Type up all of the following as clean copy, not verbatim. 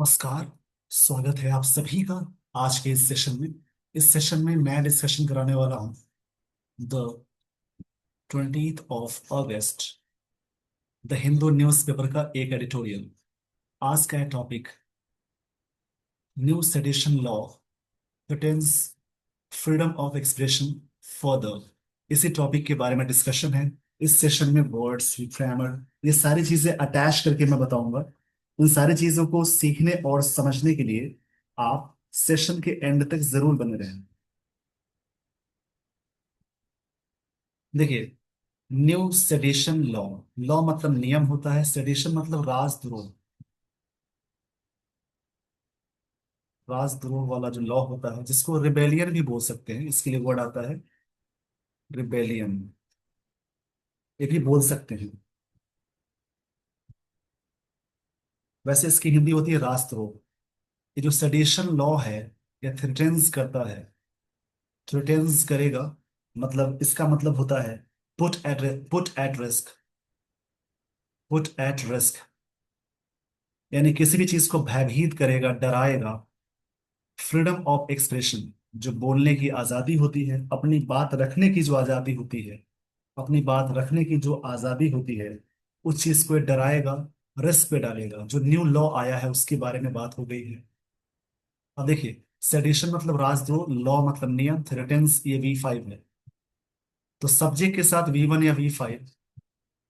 नमस्कार। स्वागत है आप सभी का आज के इस सेशन में। इस सेशन में मैं डिस्कशन कराने वाला हूँ the 20th of August the Hindu newspaper का एक एडिटोरियल। आज का है topic new sedition law threatens freedom of expression further. इसी टॉपिक के बारे में डिस्कशन है। इस सेशन में वर्ड्स ग्रामर ये सारी चीजें अटैच करके मैं बताऊंगा। उन सारी चीजों को सीखने और समझने के लिए आप सेशन के एंड तक जरूर बने रहें। देखिए, न्यू सेडिशन लॉ। लॉ मतलब नियम होता है, सेडिशन मतलब राजद्रोह। राजद्रोह वाला जो लॉ होता है जिसको रिबेलियन भी बोल सकते हैं, इसके लिए वर्ड आता है रिबेलियन, ये भी बोल सकते हैं। वैसे इसकी हिंदी होती है राजद्रोह। ये जो सेडिशन लॉ है या थ्रेटेन्स करता है, थ्रेटेन्स करेगा मतलब इसका मतलब होता है put at risk. Put at risk यानी किसी भी चीज को भयभीत करेगा, डराएगा। फ्रीडम ऑफ एक्सप्रेशन जो बोलने की आजादी होती है, अपनी बात रखने की जो आजादी होती है, अपनी बात रखने की जो आजादी होती है, उस चीज को ये डराएगा, रिस्क पे डालेगा। जो न्यू लॉ आया है उसके बारे में बात हो गई है। अब देखिए, सेडिशन मतलब राजद्रोह, लॉ मतलब नियम, थ्रेटेंस ये V5 है। तो सब्जेक्ट के साथ V1 या V5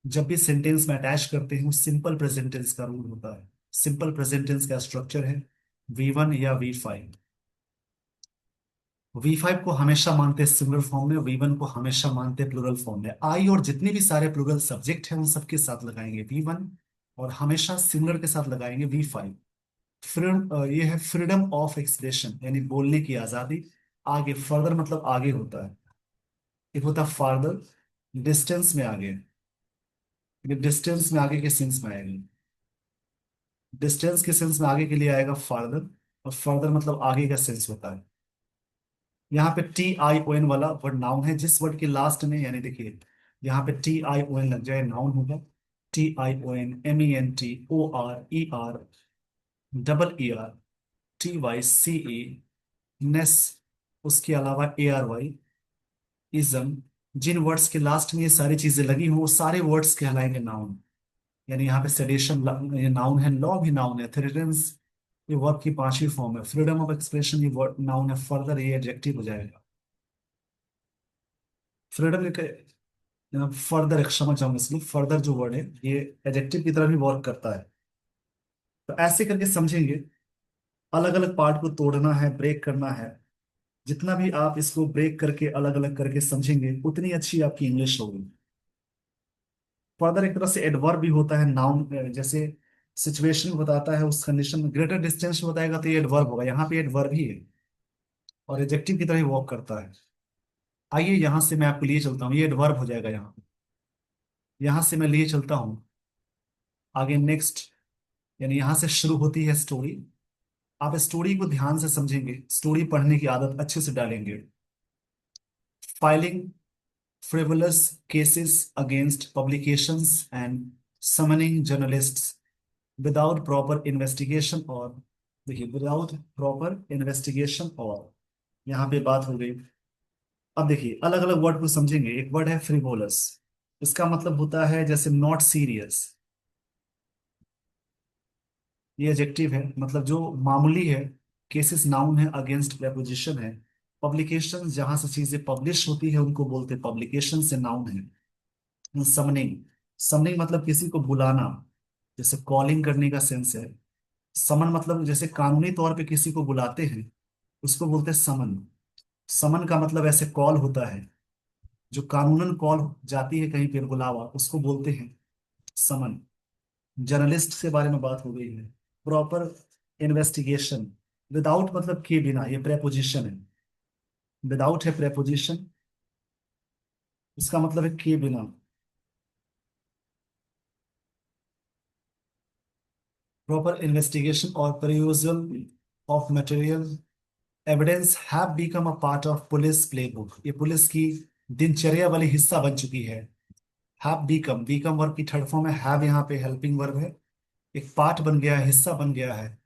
जब भी सेंटेंस में अटैच करते हैं, वो सिंपल प्रेजेंट टेंस का रूल होता है। सिंपल प्रेजेंट टेंस का स्ट्रक्चर है V1 या V5। V5 को हमेशा मानते हैं सिंगुलर फॉर्म में, V1 को हमेशा मानते हैं प्लूरल फॉर्म में। आई और जितने भी सारे प्लूरल सब्जेक्ट हैं उन सबके साथ लगाएंगे V1, और हमेशा सिंगुलर के साथ लगाएंगे V5। फ्रीडम, ये है फ्रीडम ऑफ एक्सप्रेशन यानी बोलने की आजादी। आगे फर्दर मतलब आगे होता है, एक होता है फार्दर, डिस्टेंस में आगे। ये डिस्टेंस में आगे के सेंस में आएगा, डिस्टेंस के सेंस में आगे के लिए आएगा फार्दर। और फर्दर मतलब आगे का सेंस होता है। यहाँ पे TION वाला वर्ड नाउन है, जिस वर्ड के लास्ट में यानी देखिए यहाँ पे TION लग जाए नाउन होगा। TION MENT OR ER TYCE नेस, उसके अलावा ARY इजम। जिन वर्ड्स के लास्ट में ये सारी चीजें लगी हो वो सारे वर्ड्स कहलाएंगे नाउन। यानी यहाँ पे सेडेशन ये नाउन है, लॉ भी नाउन है, थ्रेटेंस ये वर्ब की पांचवी फॉर्म है, फ्रीडम ऑफ एक्सप्रेशन ये वर्ड नाउन है, फर्दर ये एडजेक्टिव हो जाएगा। फ्रीडम एक फर्दर, क्षमा चाहूंगा, इसलिए फर्दर जो वर्ड है ये एडजेक्टिव की तरह भी वर्क करता है। तो ऐसे करके समझेंगे, अलग अलग पार्ट को तोड़ना है, ब्रेक करना है। जितना भी आप इसको ब्रेक करके अलग अलग करके समझेंगे उतनी अच्छी आपकी इंग्लिश होगी। फर्दर एक तरह से एडवर्ब भी होता है नाउन, जैसे सिचुएशन बताता है, उस कंडीशन में ग्रेटर डिस्टेंस बताएगा तो ये एडवर्ब होगा। यहाँ पे एडवर्ब ही है और एडजेक्टिव की तरह ही वर्क करता है। आइए यहां से मैं आपको लिए चलता हूँ, ये एडवर्ब हो जाएगा यहाँ। यहां से मैं लिए चलता हूँ आगे नेक्स्ट, यानी यहां से शुरू होती है स्टोरी। आप स्टोरी को ध्यान से समझेंगे, स्टोरी पढ़ने की आदत अच्छे से डालेंगे। Filing frivolous cases against publications and summoning journalists without proper investigation or, देखिए विदाउट प्रॉपर इन्वेस्टिगेशन और, यहाँ पे बात हो गई। अब देखिए अलग अलग वर्ड को समझेंगे। एक वर्ड है फ्रिवोलस, इसका मतलब होता है जैसे नॉट सीरियस। ये एडजेक्टिव है, मतलब जो मामूली है। केसेस नाउन है, अगेंस्ट प्रेपोजिशन है। पब्लिकेशन जहां से चीजें पब्लिश होती है उनको बोलते हैं पब्लिकेशन, से नाउन है। समनिंग, समनिंग मतलब किसी को बुलाना, जैसे कॉलिंग करने का सेंस है। समन मतलब जैसे कानूनी तौर पे किसी को बुलाते हैं उसको बोलते हैं समन। समन का मतलब ऐसे कॉल होता है, जो कानूनन कॉल जाती है कहीं पे बुलावा, उसको बोलते हैं समन। जर्नलिस्ट के बारे में बात हो गई है। प्रॉपर इन्वेस्टिगेशन, विदाउट मतलब के बिना, ये प्रेपोजिशन है। विदाउट है प्रेपोजिशन, इसका मतलब है के बिना। प्रॉपर इन्वेस्टिगेशन और perusal of material evidence have become a part of police playbook, ये पुलिस की दिनचर्या वाली हिस्सा बन चुकी है। हैव बीकम, बीकम वर्ब की थर्ड फॉर्म है, हैव यहाँ पे हेल्पिंग वर्ब है। एक पार्ट बन गया है, हिस्सा बन गया है।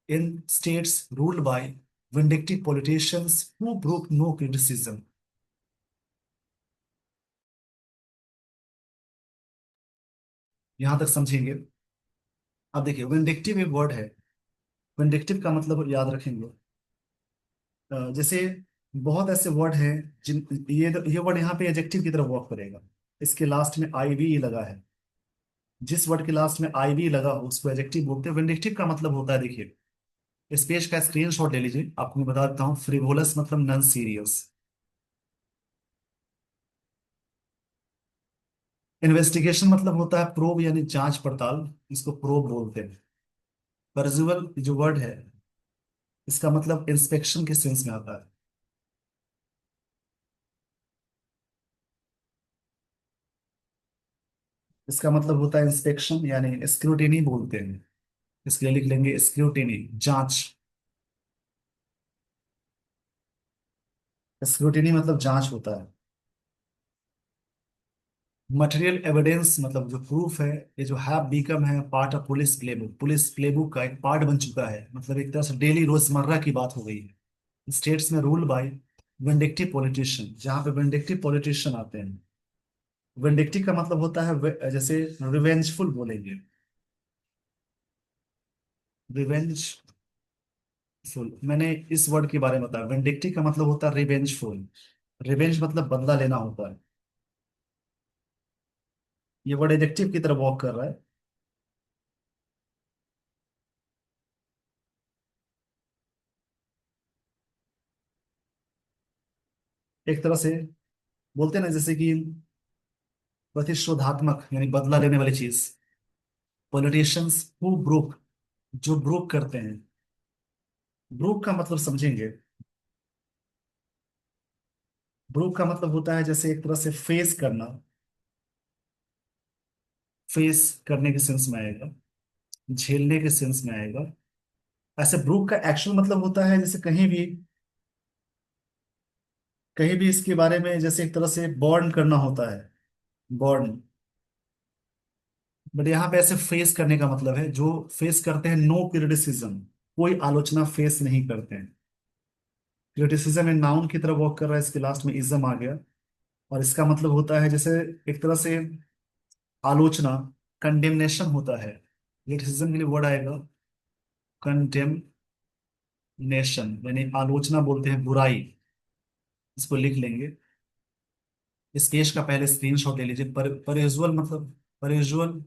In states ruled by vindictive politicians who brook no criticism. यहां तक समझेंगे। अब देखिए विंडिक्टिव एक वर्ड है। विंडिक्टिव का मतलब याद रखेंगे। जैसे बहुत ऐसे वर्ड हैं जिन ये वर्ड यहाँ पे एडजेक्टिव की तरफ वर्क करेगा। इसके लास्ट में आई वी लगा है। जिस वर्ड के लास्ट में आई वी लगा हो उसको एडजेक्टिव बोलते हैं। विंडिक्टिव का मतलब होता है, देखिए इस पेज का स्क्रीनशॉट ले लीजिए, आपको मैं बता देता हूँ। फ्रिवोलस मतलब नन सीरियस। इन्वेस्टिगेशन मतलब होता है प्रोब यानी जांच पड़ताल, इसको प्रोब बोलते हैं। परजुअल जो वर्ड है इसका मतलब इंस्पेक्शन के सेंस में आता है। इसका मतलब होता है इंस्पेक्शन यानी स्क्रूटिनी बोलते हैं। इसके लिए लिख लेंगे स्क्रूटिनी, जांच। स्क्रूटिनी मतलब जांच होता है। मटेरियल एविडेंस मतलब जो प्रूफ है, ये जो हैव बीकम है part of police playbook. Police playbook का एक पार्ट बन चुका है, मतलब एक तरह से डेली रोजमर्रा की बात हो गई है। स्टेट्स में रूल बाय विंडिक्टिव पॉलिटिशियन, जहां पे विंडिक्टिव पॉलिटिशियन आते हैं। विंडिक्टिव का मतलब होता है जैसे रिवेंजफुल बोलेंगे। रिवेंजफुल, मैंने इस वर्ड के बारे में बताया। विंडिक्टिव का मतलब होता है रिवेंजफुल। रिवेंज मतलब बदला लेना होता है। ये वर्ड एडजेक्टिव की तरफ वॉक कर रहा है। एक तरह से बोलते हैं ना, जैसे कि प्रतिशोधात्मक यानी बदला लेने वाली चीज। पॉलिटिशियंस हु ब्रोक, जो ब्रोक करते हैं। ब्रोक का मतलब समझेंगे। ब्रोक का मतलब होता है जैसे एक तरह से फेस करना। फेस करने के सेंस में आएगा, झेलने के सेंस में आएगा। ऐसे ब्रूक का एक्चुअल मतलब होता है जैसे कहीं भी इसके बारे में जैसे एक तरह से बॉर्न करना होता है। बॉर्न। बट यहाँ पे ऐसे फेस करने का मतलब है जो फेस करते हैं नो क्रिटिसिज्म, कोई आलोचना फेस नहीं करते हैं। क्रिटिसिज्म इन नाउन की तरफ वॉक कर रहा है, इसके लास्ट में इज्म आ गया। और इसका मतलब होता है जैसे एक तरह से आलोचना, कंडेमनेशन होता है। क्रिटिसिज्म के लिए वर्ड आएगा कंडेमनेशन, यानी आलोचना बोलते हैं बुराई। इसको लिख लेंगे। इस केस का पहले स्क्रीनशॉट ले लीजिए। पर यूजुअल मतलब, पर यूजुअल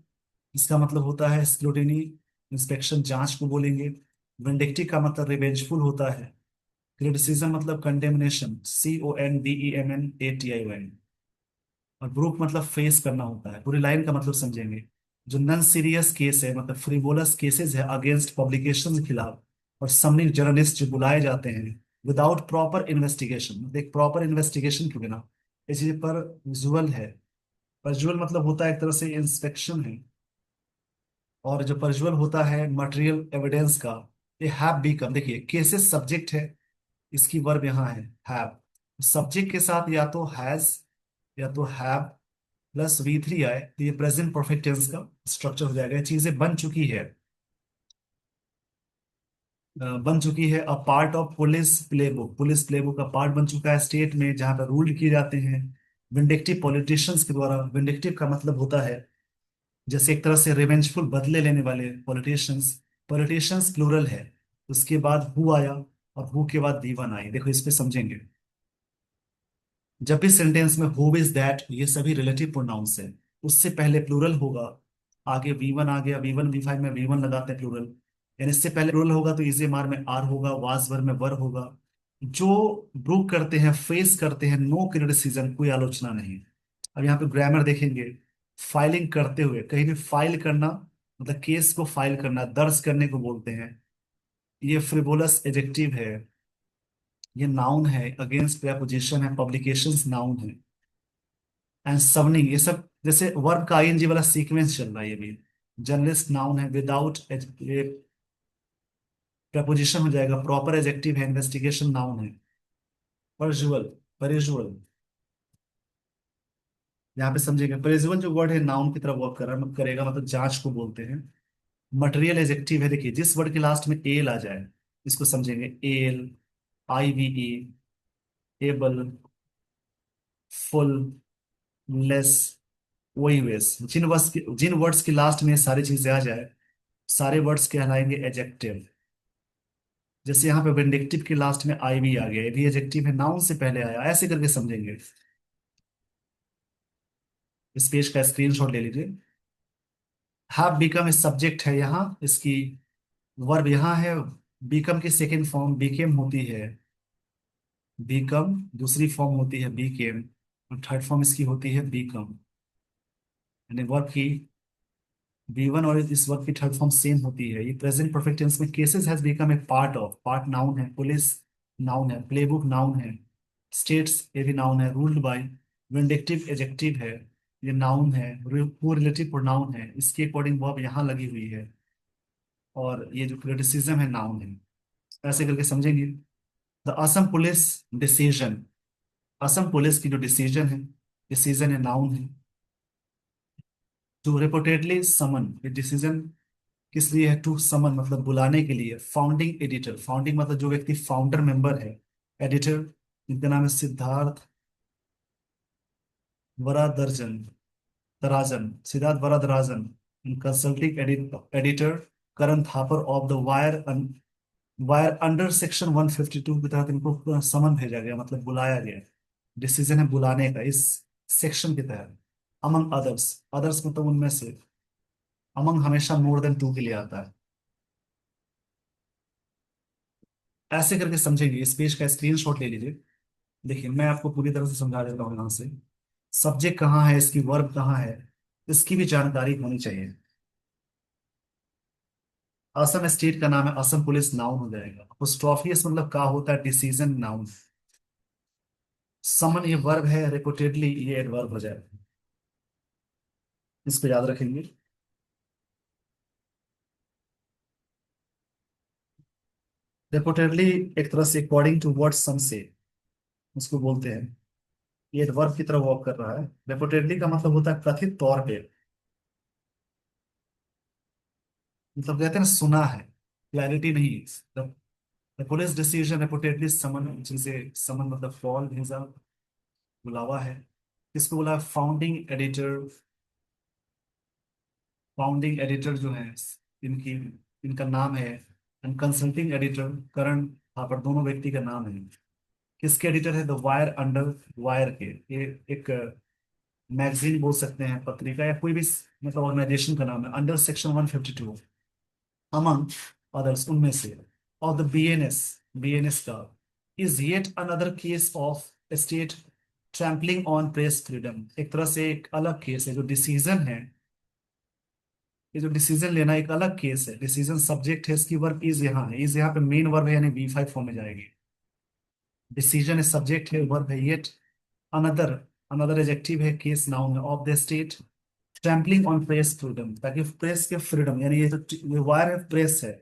इसका मतलब होता है स्क्रूटिनी, इंस्पेक्शन, जांच को बोलेंगे। विंडिक्टिव का मतलब रिवेंजफुल होता है। क्रिटिसिज्म मतलब कंडेमनेशन, CONDEMNATION। और ब्रूक मतलब फेस करना होता है। पूरी लाइन का मतलब समझेंगे। जो नन सीरियस केस है मतलब फ्रिवोलस केसेस है अगेंस्ट पब्लिकेशन के खिलाफ, और समरी जर्नलिस्ट जो बुलाए जाते हैं विदाउट प्रॉपर इन्वेस्टिगेशन, मतलब एक प्रॉपर इन्वेस्टिगेशन के बिना। इस चीज पर विजुअल है। परजुअल मतलब होता है एक तरह से इंस्पेक्शन है। और जो परजुअल होता है मटेरियल एविडेंस का। ये हैव बीकम, देखिए केसेस सब्जेक्ट है, इसकी वर्ब यहाँ है हैव। सब्जेक्ट के साथ या तो हैज या तो हैव प्लस V3 आए तो ये प्रेजेंट परफेक्ट टेंस का स्ट्रक्चर हो जाएगा। ये चीजें बन चुकी है। बन चुकी है a part of police playbook. Police playbook का पार्ट बन चुका है स्टेट में, जहां पर रूल किए जाते हैं विंडिक्टिव पॉलिटिशियंस के द्वारा। विंडिक्टिव का मतलब होता है जैसे एक तरह से रिवेंजफुल, बदले लेने वाले पॉलिटिशियंस। पॉलिटिशियंस प्लूरल है। उसके बाद हु आया, और हु के बाद V1 आई। देखो इस पे समझेंगे। जब भी सेंटेंस में हु इज दैट, ये सभी रिलेटिव प्रोनाउंस है। उससे पहले प्लूरल होगा। आगे V1 आ गया, V1 V5 में V1 लगाते हैं प्लूरल। यानी इससे पहले प्लूरल होगा तो इजी मार में आर होगा, वाज वर में वर होगा। जो ब्रूक करते हैं, फेस करते हैं नो क्रिटिसिज्म, कोई आलोचना नहीं। अब यहाँ पे ग्रामर देखेंगे। फाइलिंग करते हुए, कहीं भी फाइल करना मतलब केस को फाइल करना, दर्ज करने को बोलते हैं। ये फ्रिवोलस एडजेक्टिव है। ये नाउन है। अगेंस्ट प्रेपोजिशन है। पब्लिकेशंस नाउन है। एंड सवनिंग, ये सब जैसे वर्ब का आईएनजी वाला सीक्वेंस चल रहा है। ये भी जर्नलिस्ट नाउन है। विदाउट प्रपोजिशन हो जाएगा। प्रॉपर एडजेक्टिव है। इन्वेस्टिगेशन नाउन है। परजुअल, परिजुअल, यहाँ पे समझिएगा परिजुअल जो वर्ड है नाउन की तरफ वर्क कर रहा है, करेगा मतलब जांच को बोलते हैं। मटेरियल एजेक्टिव है, देखिए जिस वर्ड के लास्ट में एल आ जाए इसको समझेंगे। L, I V E, able, ful, less, वही वेस, जिन वर्ड्स के लास्ट में ये सारी चीजें आ जाए सारे वर्ड्स कहलाएंगे एजेक्टिव। जैसे यहाँ पे विंडिक्टिव के लास्ट में आई भी आ गया, ये भी एजेक्टिव है, नाउन से पहले आया, ऐसे करके समझेंगे। इस पेज का स्क्रीनशॉट ले लीजिए। हैव बिकम इस सब्जेक्ट है यहाँ, इसकी वर्ब यहाँ है। बिकम की सेकेंड फॉर्म बीकेम होती है, बिकम दूसरी फॉर्म होती है बीकेम, और थर्ड फॉर्म इसकी होती है बीकम। यानी वर्ब की बी वन और इस वर्ब की थर्ड फॉर्म सेम होती है। ये प्रेजेंट परफेक्ट टेंस में cases has become a part of, part noun है, पुलिस नाउन है, प्लेबुक नाउन है, स्टेट्स ये भी नाउन है, रूल्ड बाय विंडिक्टिव एजेक्टिव है, ये नाउन है, को रिलेटिव प्रोनाउन है, इसके अकॉर्डिंग वर्ब यहाँ लगी हुई है, और ये जो क्रिटिसिज्म है नाउन है। ऐसे करके समझेंगे। The Assam police decision, Assam police की जो डिसीजन है, डिसीजन है नाउन है। टू रिपोर्टेडली समन, ये डिसीजन किस लिए है? टू समन मतलब बुलाने के लिए। फाउंडिंग एडिटर, फाउंडिंग मतलब जो व्यक्ति फाउंडर मेंबर है। एडिटर इनका नाम है सिद्धार्थ वरादरजन, दराजन, Siddharth Varadarajan. Consulting editor Karan Thapar of the Wire, Wire under section 152 के तहत इनको समन भेजा गया, मतलब बुलाया गया। डिसीजन है बुलाने का इस सेक्शन के तहत। अमंग अदर्स, अदर्स मतलब उनमें से। अमंग हमेशा मोर देन टू के लिए आता है। ऐसे करके समझेंगे। इस पेज का स्क्रीनशॉट ले लीजिए। देखिए मैं आपको पूरी तरह से समझा देता हूँ यहाँ से। सब्जेक्ट कहाँ है, इसकी वर्ब कहाँ है, इसकी भी जानकारी होनी चाहिए। असम स्टेट का नाम है, असम पुलिस नाउन हो जाएगा। अपोस्ट्रोफियस मतलब का होता है, डिसीजन नाउन। समन ये वर्ब है, रिपोर्टेडली ये एडवर्ब हो जाएगा। इसको याद रखेंगे। रिपोर्टेडली एक तरह से अकॉर्डिंग टू व्हाट सम से उसको बोलते हैं। ये एडवर्ब की तरह वर्क कर रहा है। रिपोर्टेडली का मतलब होता है कथित तौर पे, मतलब कहते हैं ना सुना है, क्लैरिटी नहीं। द पुलिस डिसीजन रिपोर्टेडली समन, जिसे समन मतलब कॉल भेजा, बुलावा है। किसको बुला? फाउंडिंग एडिटर, फाउंडिंग एडिटर जो है इनकी, इनका नाम है। And consulting editor Karan Thapar, दोनों व्यक्ति का नाम है। किसके एडिटर है? द वायर, अंडर वायर के। ये एक मैगजीन बोल सकते हैं, पत्रिका या कोई भी मतलब ऑर्गेनाइजेशन का नाम है। अंडर सेक्शन 152, अमंग अदर्स उनमें से। और द बीएनएस, बीएनएस का is yet another case of state trampling on press freedom, एक तरह से एक अलग केस है। जो डिसीजन है, ये जो डिसीजन लेना एक अलग केस है। डिसीजन सब्जेक्ट है, इसकी वर्ब इज यहाँ है, इज यहाँ पे मेन वर्ब है, यानी V5 फॉर्म में जाएगी। डिसीजन है, सब्जेक्ट है, वर्ब है येट। अनदर, अनदर एडजेक्टिव है, केस नाउन है, of the state trampling on press freedom, ताकि प्रेस के फ्रीडम, यानी ये तो ये वायर है, प्रेस है,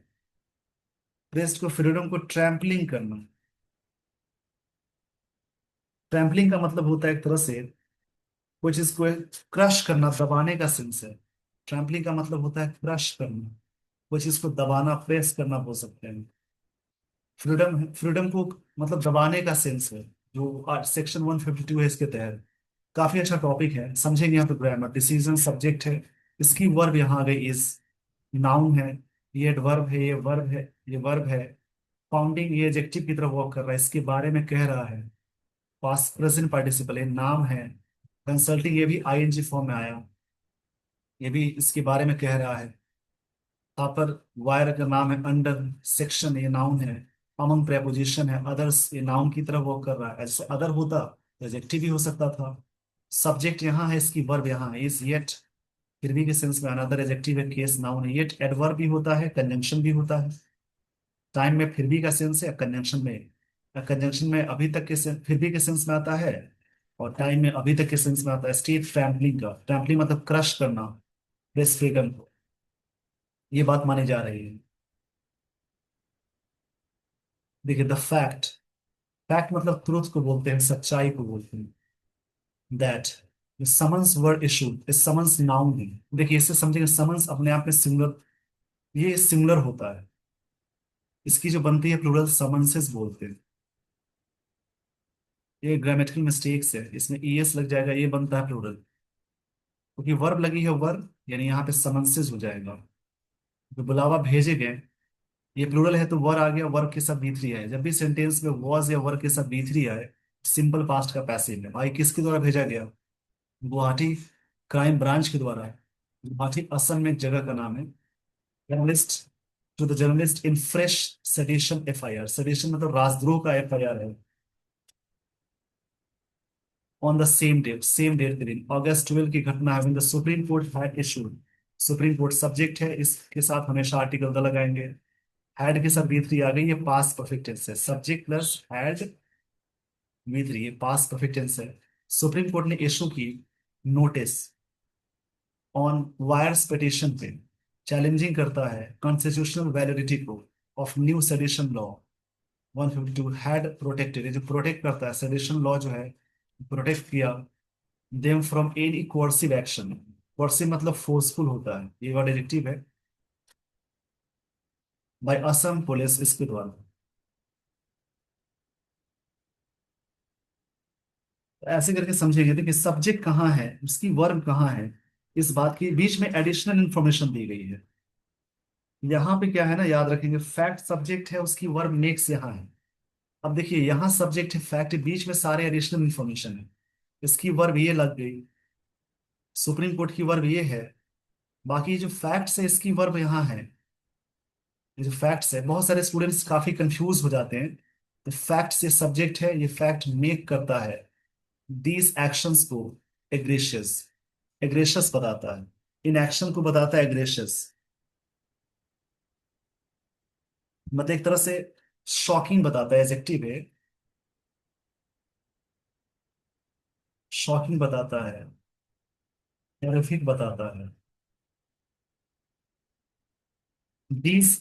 प्रेस को फ्रीडम को ट्रैम्पलिंग करना। ट्रैम्पलिंग का मतलब होता है एक तरह से कोई चीज को क्रश करना, दबाने का सेंस है। ट्रैम्पलिंग का मतलब होता है क्रश करना, कोई चीज को दबाना, प्रेस करना बोल सकते हैं। फ्रीडम, फ्रीडम को मतलब दबाने का सेंस है, जो सेक्शन 152 है इसके तहत। काफी अच्छा टॉपिक है, समझेंगे यहाँ पे। ग्रामर, डिसीजन सब्जेक्ट है, इसकी वर्ब यहाँ आ गई इज, नाउन है, ये एडवर्ब है, ये वर्ब है, ये वर्ब है। फाउंडिंग ये एडजेक्टिव की तरफ वर्क कर रहा है, इसके बारे में कह रहा है। पास्ट प्रेजेंट पार्टिसिपल, ये नाम है। कंसल्टिंग ये भी आईएनजी फॉर्म में आया, ये भी इसके बारे में कह रहा है। यहाँ पर वायर का नाम है, अंडर सेक्शन ये नाउन है, अमंग प्रेपोजिशन है, अदर्स ये नाउन की तरफ वर्क कर रहा है। ऐसे अदर होता एडजेक्टिव भी हो सकता था। सब्जेक्ट यहाँ है, इसकी वर्ब यहाँ है, इज येट, फिर भी के सेंस में अनदर एडजेक्टिव है, केस नाउन है। येट एडवर्ब भी होता है, कंजंक्शन भी होता है। टाइम में फिर भी का सेंस है, कंजंक्शन में, कंजंक्शन में अभी तक के फिर भी के सेंस में आता है, और टाइम में अभी तक के सेंस में आता है। स्टेट ट्रैम्पलिंग का, ट्रैम्पलिंग मतलब क्रश करना, प्रेस फ्रीडम को, ये बात मानी जा रही है। देखिए द फैक्ट, फैक्ट मतलब ट्रूथ को बोलते हैं, सच्चाई को बोलते हैं। दैट समन्स वर इशूड, इस समन्स नाउन है। देखिए इससे समझेंगे, समन्स अपने आप में सिंगुलर ये सिमिलर होता है। इसकी जो बनती है प्लूरल समन्सेस बोलते हैं। ये ग्रामेटिकल मिस्टेक्स है, इसमें ईएस लग जाएगा, ये बनता है प्लूरल, क्योंकि वर्ब लगी है वर्ब, यानी यहाँ पे समन्सेस हो जाएगा। जो बुलावा भेजे गए, ये प्लूरल है तो वर आ गया, वर्ब के साथ बी थ्री है। जब भी सेंटेंस में वॉज या वर्ब के साथ बी थ्री आए, सिंपल पास्ट का पैसिव है। भाई किसके द्वारा भेजा गया? गुवाहाटी क्राइम ब्रांच के द्वारा। गुवाहाटी असम में एक जगह का नाम है। Journalist, to the journalist in fresh sedition FIR. Sedition मतलब राजद्रोह का एफआईआर है। ऑन द सेम डेट के दिन, अगस्त 12 की घटना है, the supreme court had issued. Supreme court subject है, इसके साथ हमेशा आर्टिकल द लगाएंगे। हैड के साथ बी थ्री आ गई, ये पास परफेक्ट टेंस है। Subject plus had be three, ये पास परफेक्ट टेंस है। सुप्रीम कोर्ट ने इशू की नोटिस ऑन वायर्स पिटीशन पे, चैलेंजिंग करता है कॉन्स्टिट्यूशनल वैलिडिटी को of new sedition law 152 had protected. ये जो प्रोटेक्ट करता है सेडिशन लॉ जो है, प्रोटेक्ट किया them from any coercive action. Coercive मतलब फोर्सफुल होता है, ये वर्ड एडिक्टिव है। बाय असम पुलिस, इसके द्वारा। तो ऐसे करके समझेंगे, देखिए सब्जेक्ट कहाँ है, उसकी वर्ब कहाँ है, इस बात के बीच में एडिशनल इंफॉर्मेशन दी गई है। यहाँ पे क्या है ना, याद रखेंगे, फैक्ट सब्जेक्ट है, उसकी वर्ब मेक्स यहाँ है। अब देखिए यहाँ सब्जेक्ट है, फैक्ट है, बीच में सारे एडिशनल इंफॉर्मेशन है। इसकी वर्ब ये लग गई, सुप्रीम कोर्ट की वर्ब ये है, बाकी जो फैक्ट्स है इसकी वर्ब यहाँ है। ये जो फैक्ट्स है, बहुत सारे स्टूडेंट्स काफी कंफ्यूज हो जाते हैं। तो फैक्ट्स ये सब्जेक्ट है, ये फैक्ट मेक करता है दीज एक्शंस को एग्रेशियस। एग्रेशियस बताता है, इन एक्शन को बताता है एग्रेशियस। मतलब एक तरह से शॉकिंग बताता है, एडजेक्टिव है, शॉकिंग बताता है, टेरिफिक बताता है। दीज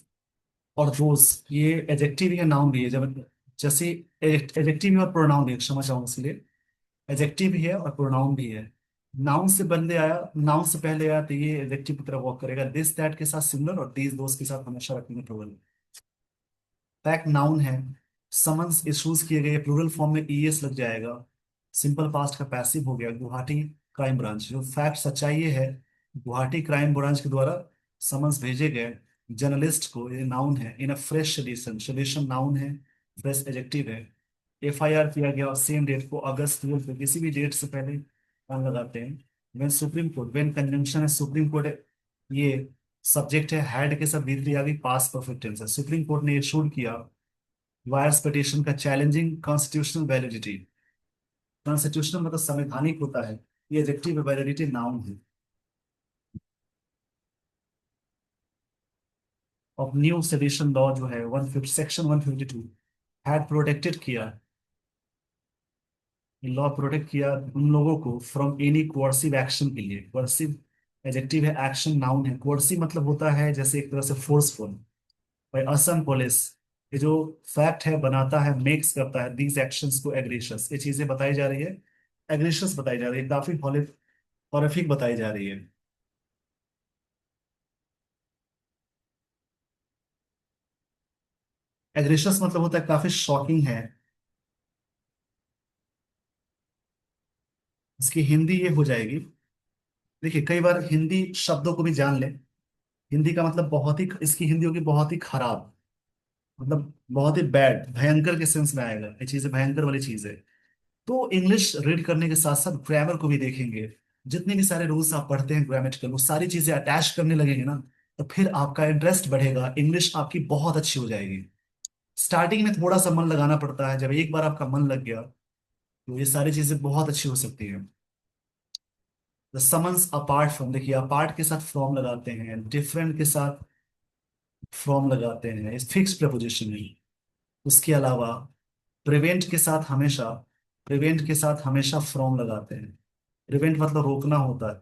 और दोस, ये एडजेक्टिव है, नाउन भी है। जब जैसे एडजेक्टिव है और प्रोनाउन भी है, क्षमा चाहूंगा इसलिए। एडजेक्टिव भी है और प्रोनाउन भी है। नाउन से बंदे आया, नाउन से पहले आया, तो ये एडजेक्टिव की तरह वर्क करेगा। दिस दैट के साथ सिमिलर, और दीज दोस्त के साथ हमेशा रखेंगे प्लूरल। फैक्ट नाउन है, समन्स इशूज किए गए, प्लूरल फॉर्म में ईएस लग जाएगा। सिंपल पास्ट का पैसिव हो गया, गुवाहाटी क्राइम ब्रांच। जो फैक्ट सच्चाई ये है, गुवाहाटी क्राइम ब्रांच के द्वारा समन्स भेजे गए जर्नलिस्ट को, ये नाउन है। In a fresh sedition, sedition noun है, फ्रेश एडजेक्टिव है। एफआईआर किया गया सेम डेट को, अगस्त 12 को, किसी भी डेट से पहले ऑन लगाते हैं। When supreme court, when conjunction है सुप्रीम कोर्ट, ये सब्जेक्ट है, हैड के साथ बीत आ गई, पास परफेक्ट टेंस है। सुप्रीम कोर्ट ने इशूड किया वायर्स पिटीशन का चैलेंजिंग कॉन्स्टिट्यूशनल वैलिडिटी। कॉन्स्टिट्यूशनल मतलब संवैधानिक होता है, ये एडजेक्टिव, वैलिडिटी नाउन है। ऑफ न्यू सेडिशन लॉ जो है 150 सेक्शन 152 हैड प्रोटेक्टेड किया, लॉ प्रोटेक्ट किया उन लोगों को फ्रॉम एनी कोर्सिव एक्शन के लिए। कोर्सिव एडजेक्टिव है, एक्शन नाउन है। कोर्सिव मतलब होता है जैसे एक तरह से फोर्सफुल। भाई असम पुलिस, ये जो फैक्ट है बनाता है, मेक्स करता है दीज एक्शंस को एग्रेशियस। ये चीजें बताई जा रही है, एग्रेशियस बताई जा रही है, काफी हॉरिफिक बताई जा रही है। एग्रेशियस मतलब होता है काफी शॉकिंग है। इसकी हिंदी ये हो जाएगी, देखिए कई बार हिंदी शब्दों को भी जान ले। हिंदी का मतलब बहुत ही, इसकी हिंदी होगी बहुत ही खराब, मतलब बहुत ही बैड, भयंकर के सेंस में आएगा, ये चीजें भयंकर वाली चीज है। तो इंग्लिश रीड करने के साथ साथ ग्रामर को भी देखेंगे। जितने भी सारे रूल्स आप पढ़ते हैं ग्रामेटिकल, वो सारी चीजें अटैच करने लगेंगे ना, तो फिर आपका इंटरेस्ट बढ़ेगा, इंग्लिश आपकी बहुत अच्छी हो जाएगी। स्टार्टिंग में थोड़ा सा मन लगाना पड़ता है, जब एक बार आपका मन लग गया तो ये सारी चीजें बहुत अच्छी हो सकती है। द समन्स अपार्ट फ्रॉम, देखिए अपार्ट के साथ फ्रॉम लगाते हैं, डिफरेंट के साथ फ्रॉम लगाते हैं, इस फिक्स प्रपोजिशन है। उसके अलावा प्रिवेंट के साथ हमेशा, प्रिवेंट के साथ हमेशा फ्रॉम लगाते हैं। प्रिवेंट मतलब रोकना होता है,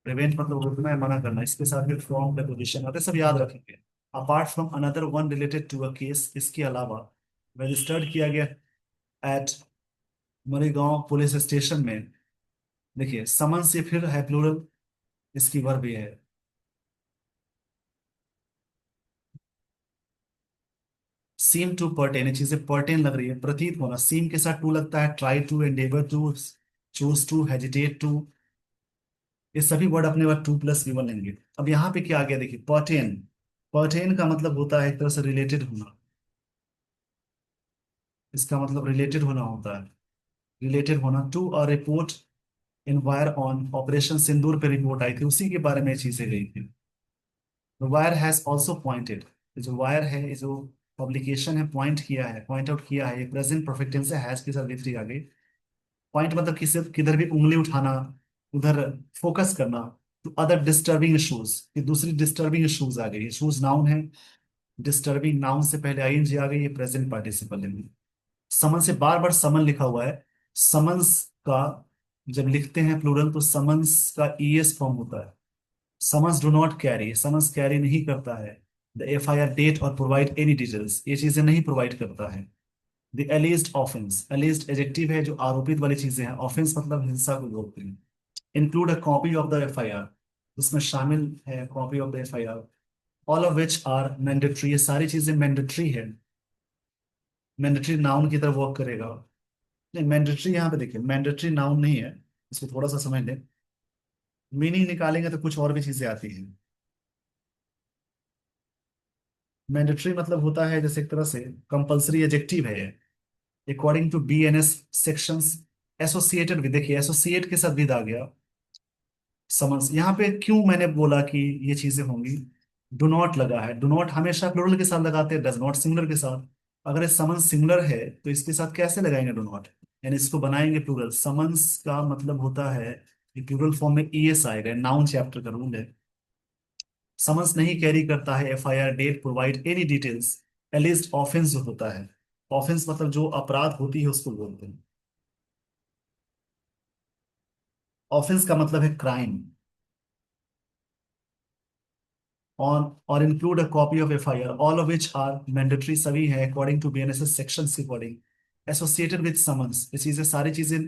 प्रिवेंट मतलब रोकना है, मना करना, इसके साथ भी फ्रॉम प्रपोजिशन होते हैं, सब याद रखेंगे। Apart from another one related to a case, इसके अलावा रजिस्टर्ड किया गया एट मरीगांव पुलिस स्टेशन में। देखिए समन से फिर है प्लूरल, इसकी वर्ब ये है। सीम टू पर्टेन, ये चीजें पर्टेन लग रही है, प्रतीत होना। सीम के साथ टू लगता है, try to, endeavour to, choose to, hesitate to, ये सभी वर्ड अपने word to plus V one लेंगे। अब यहाँ पे क्या आ गया देखिए, पर्टेन। पर्टेन का मतलब होता है एक तरह से रिलेटेड होना, इसका मतलब रिलेटेड होना होता है। रिलेटेड होना to a report in Wire on operation Sindoor पे रिपोर्ट आई थी, उसी के बारे में ये चीजें गई थी। वायर हैज ऑल्सो पॉइंटेड, जो वायर है, ये जो पब्लिकेशन है, पॉइंट किया है, पॉइंट आउट किया है, ये प्रेजेंट परफेक्ट टेंस है, हैज के साथ विथरी आ गई। पॉइंट मतलब किसी किधर भी उंगली उठाना, उधर फोकस करना। तो अदर डिस्टर्बिंग इश्यूज, ये दूसरी डिस्टर्बिंग इश्यूज आ गई। इश्यूज नाउन है, डिस्टर्बिंग नाउन से पहले आईएनजी आ गई, ये प्रेजेंट पार्टिसिपल है। समन से बार बार समन लिखा हुआ है। समन्स का जब लिखते हैं प्लूरल तो समन्स का ईएस फॉर्म होता है। Summons do not carry, summons carry नहीं करता है द एफआईआर डेट और प्रोवाइड एनी डिटेल्स, ये चीजें नहीं प्रोवाइड करता है। द एलिज्ड ऑफेंस, एलिज्ड एडजेक्टिव है, जो आरोपित वाली चीजें हैं, ऑफेंस मतलब हिंसा को बोलते हैं। Include a copy of the FIR, उसमें शामिल है copy of the FIR. All of which are mandatory, ये सारी चीजें मैंडेटरी है, मैंडेटरी नाउन की तरफ वर्क करेगा। नहीं, मैंडेटरी यहाँ पे देखिए, मैंडेटरी नाउन नहीं है, इसको थोड़ा सा समझ लें। मीनिंग निकालेंगे तो कुछ और भी चीजें आती हैं। मैंडेटरी मतलब होता है जैसे एक तरह से कंपलसरी एडजेक्टिव है ये, according to BNS sections, associated with, देखिए एसोसिएट के साथ विद आ गया। समझ यहाँ पे क्यों मैंने बोला कि ये चीजें होंगी, डू नॉट लगा है। डू नॉट हमेशा प्लूरल के साथ लगाते हैं, डज नॉट सिंगुलर के साथ। अगर ये समन सिंगुलर है तो इसके साथ कैसे लगाएंगे डू नॉट, यानी इसको बनाएंगे प्लूरल। समन्स का मतलब होता है कि प्लूरल फॉर्म में ईएस आएगा, नाउन चैप्टर का रूल है। समन्स नहीं कैरी करता है FIR date provide any details. एलिस्ट ऑफेंस जो होता है, ऑफेंस मतलब जो अपराध होती है उसको बोलते हैं। ऑफेंस का मतलब है क्राइम। ऑन और include a copy of FIR, all of which are mandatory, सभी है अकॉर्डिंग टू बीएनएसएस सेक्शन के अकॉर्डिंग। एसोसिएटेड विद समन्स, ये चीजें सारी चीजें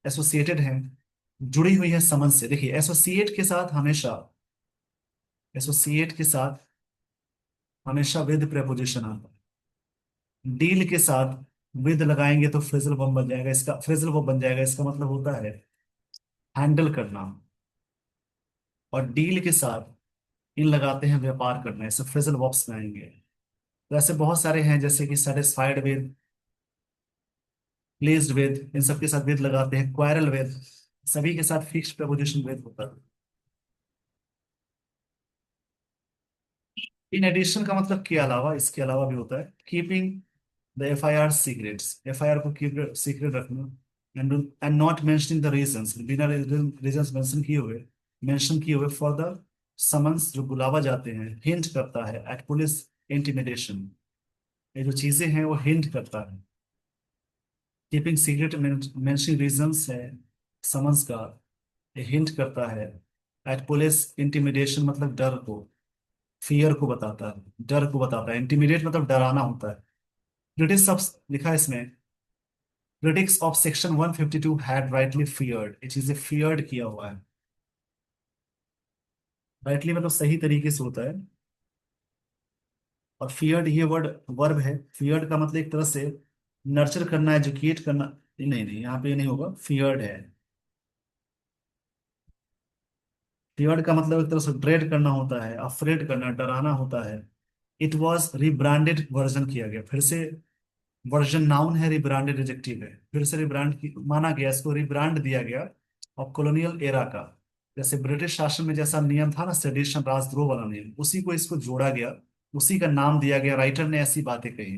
एसोसिएटेड हैं, जुड़ी हुई है समन्स से। देखिए एसोसिएट के साथ हमेशा, एसोसिएट के साथ हमेशा विद प्रेपोजिशन आता है। डील के साथ विद लगाएंगे तो फ्रेजल वर्ब बन जाएगा, इसका फ्रेजल वर्ब बन जाएगा, इसका मतलब होता है हैंडल करना। और डील के साथ इन लगाते हैं व्यापार करना, ऐसे फ्रेजल वर्ब्स में आएंगे। तो ऐसे बहुत सारे हैं, जैसे कि सेटिस्फाइड विद, प्लेस्ड विद, इन सब के साथ विद लगाते हैं। क्वारल विद, सभी के साथ फिक्स्ड प्रपोजिशन विद होता है। इन एडिशन का मतलब के अलावा, इसके अलावा भी होता है। Keeping the FIR secrets, FIR को सीक्रेट रखना। And not mentioning the reasons, बिना रीजंस मेंशन किए हुए फॉर द समन्स, जो बुलावा जाते हैं। हिंट करता है एट पुलिस इंटिमिडेशन, ये जो चीजें हैं वो हिंट करता है। कीपिंग सीक्रेट मेंशनिंग रीजंस है समन्स का, ये हिंट करता है। एट पुलिस इंटिमिडेशन मतलब डर को, फियर को बताता है, डर को बताता है। इंटिमिडेट मतलब डराना होता है। क्रिटिक्स ऑफ, लिखा है इसमें, critics of section 152 had rightly feared, ये चीजें फियर्ड किया हुआ है। राइटली मतलब सही तरीके से होता है। और फियर्ड ये वर्ड वर्ब है। फियर्ड का मतलब एक तरह से नर्चर करना, एजुकेट करना। नहीं नहीं, यहाँ पे नहीं होगा, फियर्ड है। फियर्ड का मतलब एक तरह से ड्रेड करना होता है, अफ्रेड करना, डराना होता है। इट वॉज रिब्रांडेड, वर्जन किया गया फिर से। वर्जन नाउन है, रिब्रांडेड एडजेक्टिव है, फिर से रिब्रांड माना गया, इसको रिब्रांड दिया गया। और कॉलोनियल एरा का, जैसे ब्रिटिश शासन में जैसा नियम था ना, सेडिशन, राजद्रोह वाला नियम, उसी को इसको जोड़ा गया, उसी का नाम दिया गया। राइटर ने ऐसी बातें कही।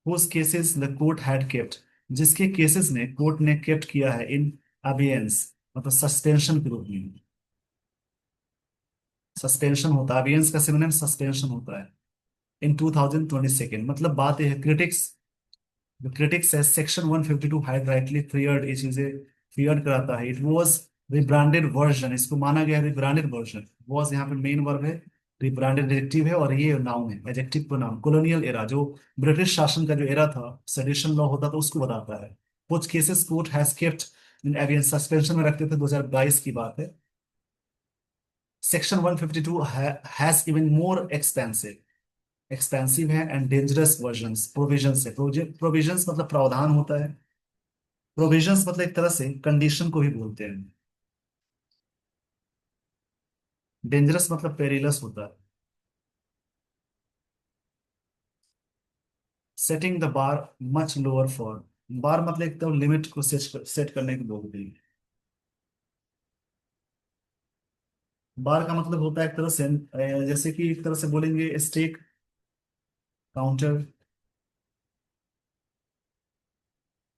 Whose cases the court had kept, जिसके केसेस ने कोर्ट ने केप्ट किया है इन अबियंस, मतलब सस्पेंशन के रूप में। सस्पेंशन होता है, अबियंस का सिनोनिम सस्पेंशन होता है। इन 2022, मतलब बात यह है, critics, the critics says section 152 had rightly feared, ये चीजें feared कराता है। इट वाज रिब्रांडेड वर्जन, इसको माना गया रिब्रांडेड वर्जन। वाज यहाँ पे मेन वर्ब है, रिब्रांडेड एडजेक्टिव है, और ये नाउन है, एडजेक्टिव को नाउन। कॉलोनियल एरा, जो ब्रिटिश शासन का जो एरा था, सेडिशन लॉ होता था, उसको बताता है। कुछ cases court has kept in abeyance, suspension में रखते थे, 2022 की बात है। Section 152 has even more expensive, expensive है, एंड डेंजरस वर्जन्स, प्रोविजंस है। प्रोविजंस मतलब प्रावधान होता है। प्रोविजंस मतलब एक तरह से कंडीशन को भी बोलते हैं। डेंजरस मतलब पेरिलस होता है। Setting the bar much lower for, bar मतलब एक तरह लिमिट को सेट करने को बोलते हैं। बार का मतलब होता है एक तरह से जैसे कि एक तरह से बोलेंगे स्टेक, काउंटर,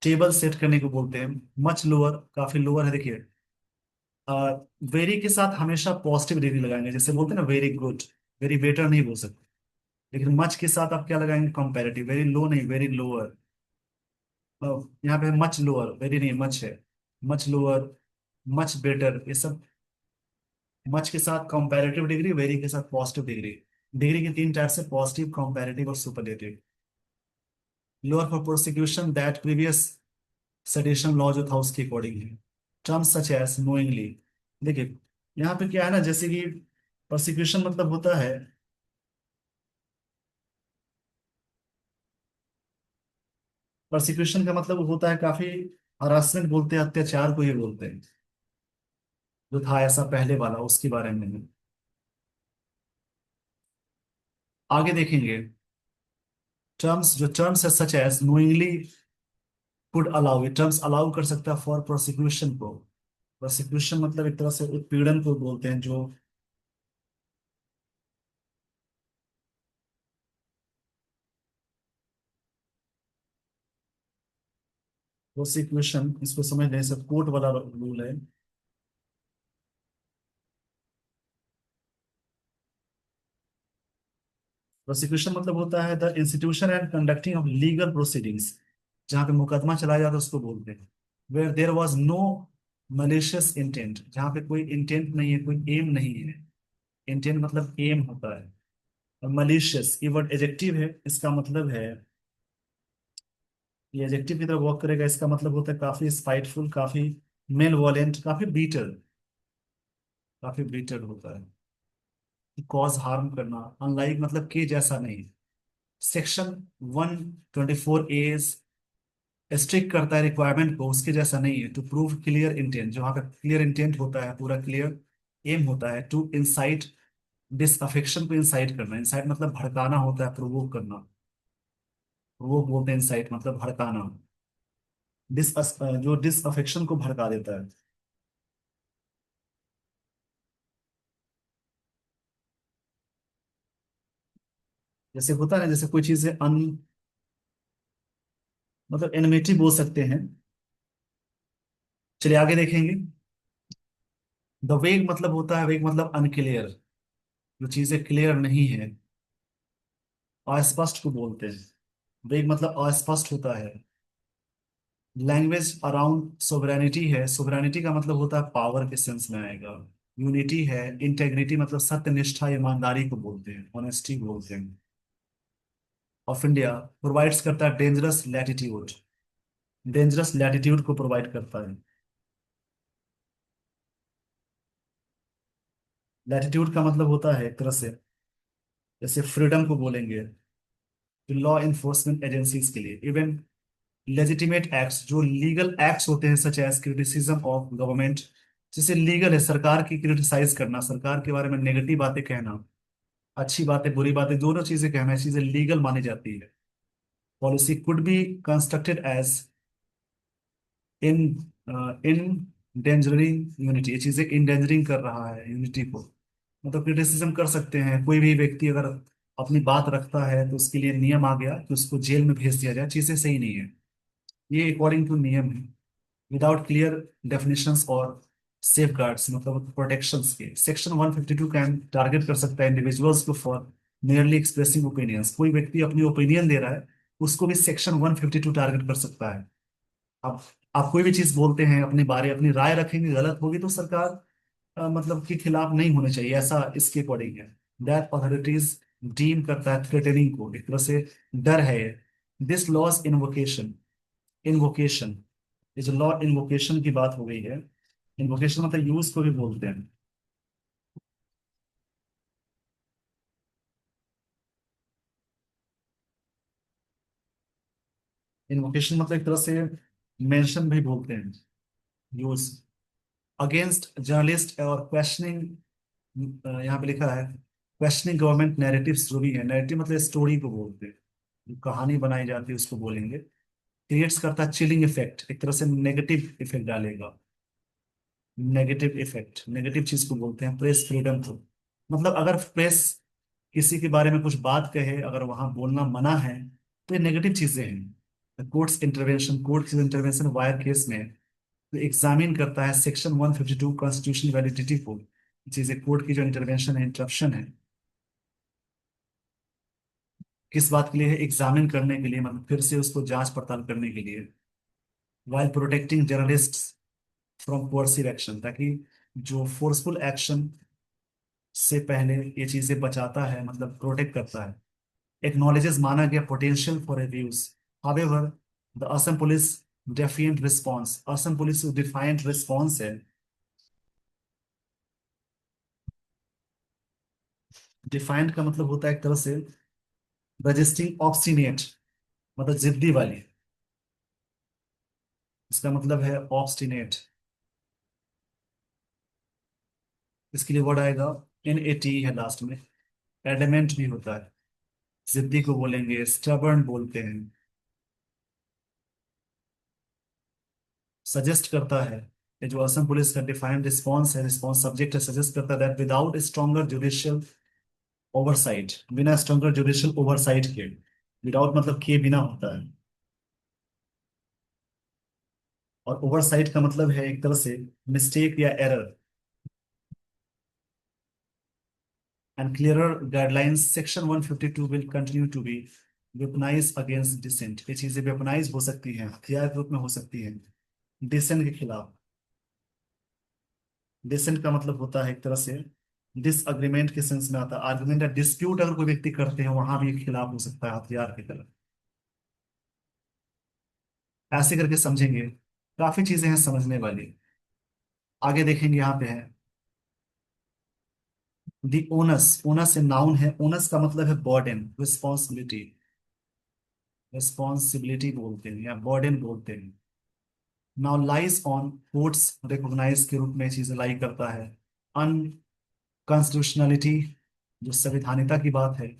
टेबल सेट करने को बोलते हैं। मच लोअर काफी लोअर है, देखिए। वेरी के साथ हमेशा पॉजिटिव डिग्री लगाएंगे, जैसे बोलते हैं ना वेरी गुड, वेरी बेटर नहीं बोल सकते। लेकिन मच के साथ आप क्या लगाएंगे, कंपैरेटिव, वेरी लो नहीं, वेरी लोअर। यहाँ पे मच लोअर, वेरी नहीं मच है। मच लोअर, मच बेटर, ये सब। मच के साथ कंपैरेटिव डिग्री, वेरी के साथ पॉजिटिव डिग्री। डिग्री के तीन टाइप से, पॉजिटिव, कंपैरेटिव और superlative. Lower for prosecution that previous sedition law जो था उसके अकॉर्डिंग है। टर्म्स सच एज नोइंगली, देखिए यहाँ पे क्या है ना, जैसे कि प्रोसिक्यूशन मतलब होता है, प्रोसिक्यूशन का मतलब होता है काफी हरासमेंट बोलते हैं, अत्याचार को ही बोलते हैं। जो था ऐसा पहले वाला, उसके बारे में है। आगे देखेंगे। टर्म्स, जो टर्म्स है such as knowingly could allow, ये टर्म्स अलाउ कर सकता है फॉर प्रोसिक्यूशन को। प्रोसिक्यूशन मतलब एक तरह से उत्पीड़न को बोलते हैं, जो प्रोसिक्यूशन, इसको समझ लें, सब कोर्ट वाला रूल है। प्रोसिक्यूशन मतलब होता है the institution and conducting of legal proceedings, जहाँ पे मुकदमा चलाया जाता है उसको बोलते हैं। Where there was no malicious intent, जहाँ पे कोई इंटेंट नहीं है, कोई एम नहीं है। इंटेंट मतलब एम होता है। और मलिशियस ये वर्ड एजेक्टिव है, इसका मतलब है, ये एजेक्टिव की तरह वर्क करेगा, इसका मतलब होता है काफी स्पाइटफुल, काफी मेलवोलेंट, काफी बीटर, काफी बीटर होता है। कॉज हार्म करना, अनलाइक मतलब के जैसा नहीं। सेक्शन 124 स्ट्रिक्ट करता है रिक्वायरमेंट को, उसके जैसा नहीं है। टू प्रूव क्लियर इंटेंट, जो वहाँ का क्लियर इंटेंट होता है, पूरा क्लियर एम होता है। टू इंसाइट डिसअफेक्शन, को इंसाइट करना, इंसाइट मतलब भड़काना होता है, प्रोवोक करना। प्रोवोक बोलते हैं इंसाइट मतलब भड़काना। डिस जो डिसअफेक्शन को भड़का देता है। जैसे होता है ना, जैसे कोई चीज है अन, मतलब एनमिटी बोल सकते हैं। चलिए आगे देखेंगे। द वेग मतलब होता है, वेग मतलब अनक्लियर, जो चीजें क्लियर नहीं है, अस्पष्ट को बोलते हैं। वेग मतलब अस्पष्ट होता है। लैंग्वेज अराउंड सोवरेनिटी है, सोवरेनिटी का मतलब होता है पावर के सेंस में आएगा। यूनिटी है। इंटेग्रिटी मतलब सत्यनिष्ठा, ईमानदारी को बोलते हैं, ऑनेस्टी बोलते हैं। ऑफ इंडिया प्रोवाइड्स करता है डेंजरस लैटिट्यूड, डेंजरस लैटिट्यूड को प्रोवाइड करता है। लैटिट्यूड का मतलब होता है एक तरह से, जैसे फ्रीडम को बोलेंगे लॉ इन्फोर्समेंट एजेंसीज के लिए। इवन लेजिटिमेट एक्ट्स, जो लीगल एक्ट्स होते हैं, such as criticism of government, जैसे लीगल है सरकार की क्रिटिसाइज करना, सरकार के बारे में नेगेटिव बातें कहना, अच्छी बातें बुरी बातें दोनों चीजें कहना, ये चीजें लीगल मानी जाती है। Policy could be constructed as in endangering unity, ये चीजें इंडेंजरिंग कर रहा है यूनिटी को। मतलब क्रिटिसिज्म कर सकते हैं, कोई भी व्यक्ति अगर अपनी बात रखता है तो उसके लिए नियम आ गया कि उसको जेल में भेज दिया जाए, चीजें सही नहीं है। ये अकॉर्डिंग टू नियम है, विदाउट क्लियर डेफिनेशंस और सेफ गार्ड्स, मतलब प्रोटेक्शंस के। सेक्शन 152 कैन टारगेट कर सकता है इंडिविजुअल्स को फॉर मेयरली एक्सप्रेसिंग ओपिनियंस, कोई व्यक्ति अपनी ओपिनियन दे रहा है, उसको भी सेक्शन 152 टारगेट कर सकता है। अब आप कोई भी चीज बोलते हैं अपने बारे, अपनी राय रखेंगे, गलत होगी तो सरकार मतलब के खिलाफ नहीं होने चाहिए, ऐसा इसके अकॉर्डिंग है। दैट अथॉरिटीज डीम करता है थ्रेटनिंग को, एक तरह से डर है ये। दिस लॉज इन्वोकेशन, इन्वोकेशन, ये जो लॉ इन्वोकेशन की बात हो गई है, इन्वोकेशन मतलब यूज को भी बोलते हैं। इन्वोकेशन मतलब एक तरह से मेंशन भी बोलते हैं, यूज अगेंस्ट जर्नलिस्ट और क्वेश्चनिंग। यहाँ पे लिखा है क्वेश्चनिंग गवर्नमेंट नैरेटिव्स, जो भी है नैरेटिव मतलब स्टोरी को बोलते हैं, जो कहानी बनाई जाती है उसको बोलेंगे। क्रिएट्स करता है चिलिंग इफेक्ट, एक तरह से नेगेटिव इफेक्ट डालेगा। नेगेटिव इफेक्ट, नेगेटिव चीज को बोलते हैं प्रेस फ्रीडम को। मतलब अगर प्रेस किसी के बारे में कुछ बात कहे, अगर वहां बोलना मना है, तो ये नेगेटिव चीजें हैं। कोर्ट्स इंटरवेंशन, कोर्ट की इंटरवेंशन वायर केस में तो एग्जामिन करता है सेक्शन 152 कॉन्स्टिट्यूशन वैलिडिटी को। चीजें कोर्ट की जो इंटरवेंशन है, इंटरप्शन है, किस बात के लिए है? एग्जामिन करने के लिए, मतलब फिर से उसको जांच पड़ताल करने के लिए। While protecting journalist from coercive action, ताकि जो फोर्सफुल एक्शन से पहले ये चीजें बचाता है, मतलब प्रोटेक्ट करता है। एक्नॉलेजेस माना गया potential for abuse. However the Assam police defiant response, Assam police defiant response है। डिफाइंट का मतलब होता है एक तरह से रजिस्टिंग ऑब्स्टिनेट, मतलब जिद्दी वाली। इसका मतलब है ऑब्स्टिनेट। इसके लिए वर्ड आएगा NAT है लास्ट में। एडमेंट भी होता है, जिद्दी को बोलेंगे, स्टबर्न बोलते हैं। सजेस्ट करता है, ये जो असम पुलिस का डिफाइंड रिस्पॉन्स है, रिस्पॉन्स सब्जेक्ट है, सजेस्ट करता है that without stronger judicial oversight, बिना स्ट्रॉन्गर जुडिशियल ओवरसाइट के, विदाउट मतलब किए बिना होता है। और ओवरसाइट का मतलब है एक तरह से मिस्टेक या error. And clearer guidelines section 152 will continue to be weaponize against dissent. ये चीजें वेपनाइज हो सकती हैं, हथियार के रूप में हो सकती हैं डिसेंट के खिलाफ। डिसेंट का मतलब होता है एक तरह से डिसअग्रीमेंट के सेंस में आता है, आर्गुमेंट या डिस्प्यूट अगर कोई व्यक्ति करते हैं, वहां भी खिलाफ हो सकता है हथियार की तरह। ऐसे करके समझेंगे, काफी चीजें हैं समझने वाली। आगे देखेंगे, यहाँ पे है दी ओनस। ओनस से नाउन है, ओनस का मतलब है बर्डन, रिस्पॉन्सिबिलिटी। रिस्पॉन्सिबिलिटी बोलते हैं या बर्डन बोलते हैं। Now lies on courts recognize के रूप में चीजें लाई करता है। अनकॉन्स्टिट्यूशनलिटी, जो संविधानिता की बात है,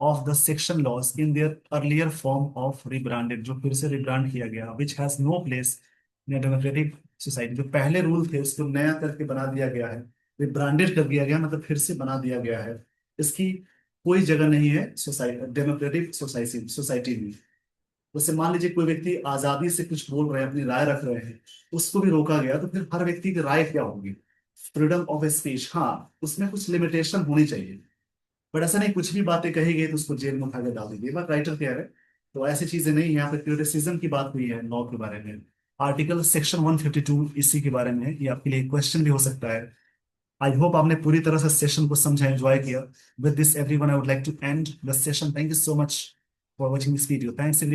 of the section laws in their earlier form of rebranded, जो फिर से रिब्रांड किया गया, which has no place in democratic society. जो पहले रूल थे उसको नया करके बना दिया गया है, रिब्रांडेड कर दिया गया, मतलब फिर से बना दिया गया है। इसकी कोई जगह नहीं है सोसाइटी, डेमोक्रेटिक सोसाइटी सोसाइटी में। जैसे मान लीजिए कोई व्यक्ति आजादी से कुछ बोल रहे हैं, अपनी राय रख रहे हैं, उसको भी रोका गया, तो फिर हर व्यक्ति की राय क्या होगी? फ्रीडम ऑफ स्पीच, हाँ, उसमें कुछ लिमिटेशन होनी चाहिए। बट ऐसा नहीं कुछ भी बातें कही गई तो उसको जेल में उठा के डाल दीजिए, बट राइटर कह रहे हैं। तो ऐसी चीजें नहीं, यहाँ पे क्रिटिसिज्म की बात हुई है लॉ के बारे में। आर्टिकल सेक्शन 152 इसी के बारे में है, ये आपके लिए क्वेश्चन भी हो सकता है। आई होप आपने पूरी तरह से सेशन को समझा, एंजॉय किया। With this everyone I would like to end the session. Thank you so much for watching this video. Thanks everyone.